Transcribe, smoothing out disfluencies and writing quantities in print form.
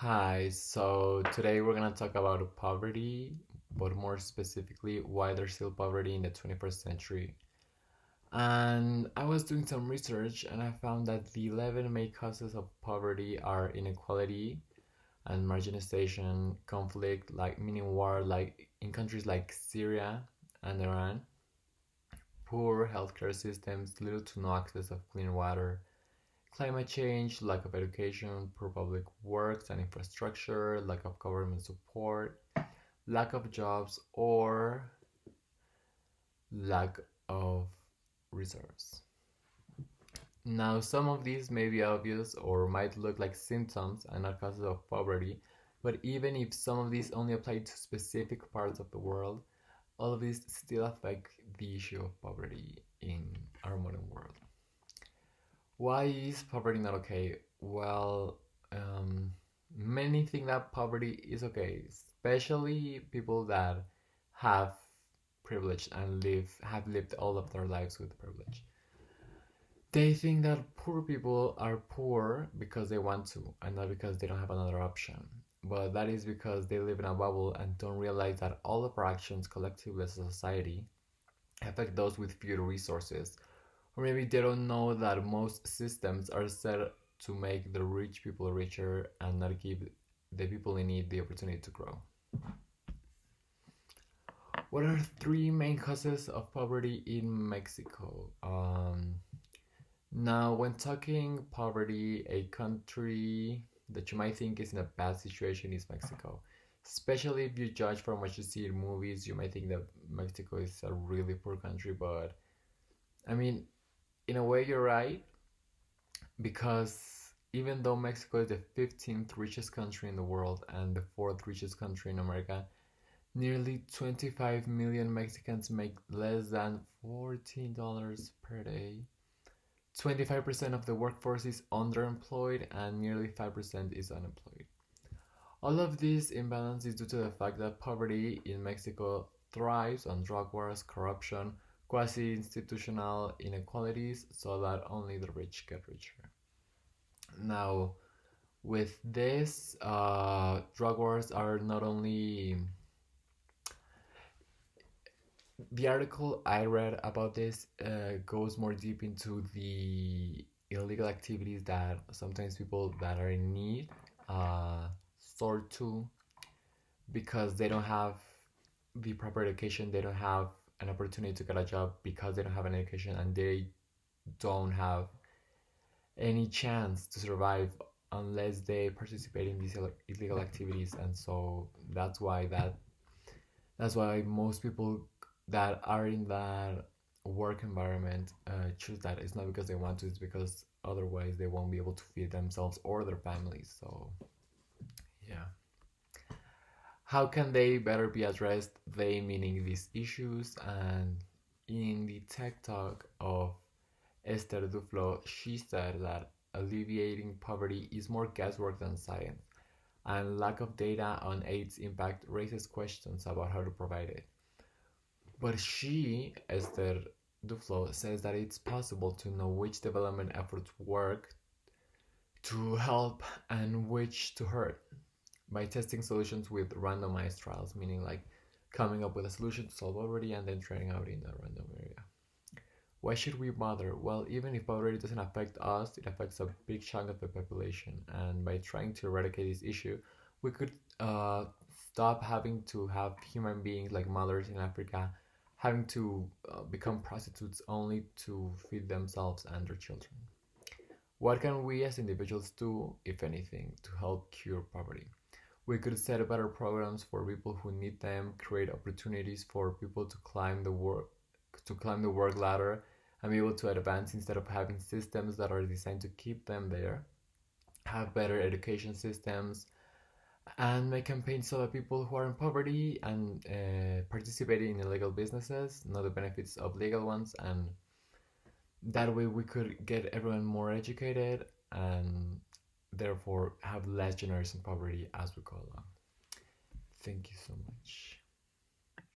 Hi, so today we're gonna talk about poverty, but more specifically, why there's still poverty in the 21st century. And I was doing some research and I found that the 11 main causes of poverty are inequality and marginalization, conflict, like meaning war, like in countries like Syria and Iran, poor healthcare systems, little to no access of clean water, climate change, lack of education, poor public works and infrastructure, lack of government support, lack of jobs, or lack of reserves. Now, some of these may be obvious or might look like symptoms and not causes of poverty, but even if some of these only apply to specific parts of the world, all of these still affect the issue of poverty in our modern world. Why is poverty not okay? Well, um, many think that poverty is okay, especially people that have privilege and have lived all of their lives with privilege. They think that poor people are poor because they want to and not because they don't have another option. But that is because they live in a bubble and don't realize that all of our actions collectively as a society affect those with fewer resources. Or maybe they don't know that most systems are set to make the rich people richer and not give the people in need the opportunity to grow. What are three main causes of poverty in Mexico? Now, when talking poverty, a country that you might think is in a bad situation is Mexico. Especially if you judge from what you see in movies, you might think that Mexico is a really poor country, but I mean, in a way, you're right because even though Mexico is the 15th richest country in the world and the fourth richest country in America, nearly 25 million Mexicans make less than $14 per day. 25% of the workforce is underemployed and nearly 5% is unemployed. All of this imbalance is due to the fact that poverty in Mexico thrives on drug wars, corruption, quasi institutional inequalities, so that only the rich get richer. Now, with this, drug wars are not only the article I read about this goes more deep into the illegal activities that sometimes people that are in need sort to because they don't have the proper education, they don't have an opportunity to get a job because they don't have an education and they don't have any chance to survive unless they participate in these illegal activities, and so that's why most people that are in that work environment choose that. It's not because they want to, it's because otherwise they won't be able to feed themselves or their families. So yeah, how can they better be addressed? They meaning these issues. And in the tech talk of Esther Duflo, she said that alleviating poverty is more guesswork than science, and lack of data on AIDS impact raises questions about how to provide it. But she, Esther Duflo, says that it's possible to know which development efforts work to help and which to hurt by testing solutions with randomized trials, meaning like coming up with a solution to solve poverty and then trying out in a random area. Why should we bother? Well, even if poverty doesn't affect us, it affects a big chunk of the population. And by trying to eradicate this issue, we could stop having to have human beings like mothers in Africa having to become prostitutes only to feed themselves and their children. What can we as individuals do, if anything, to help cure poverty? We could set better programs for people who need them, create opportunities for people to climb the work ladder and be able to advance instead of having systems that are designed to keep them there, have better education systems, and make campaigns so that people who are in poverty and participating in illegal businesses know the benefits of legal ones, and that way we could get everyone more educated and therefore have less generation poverty as we go along. Thank you so much.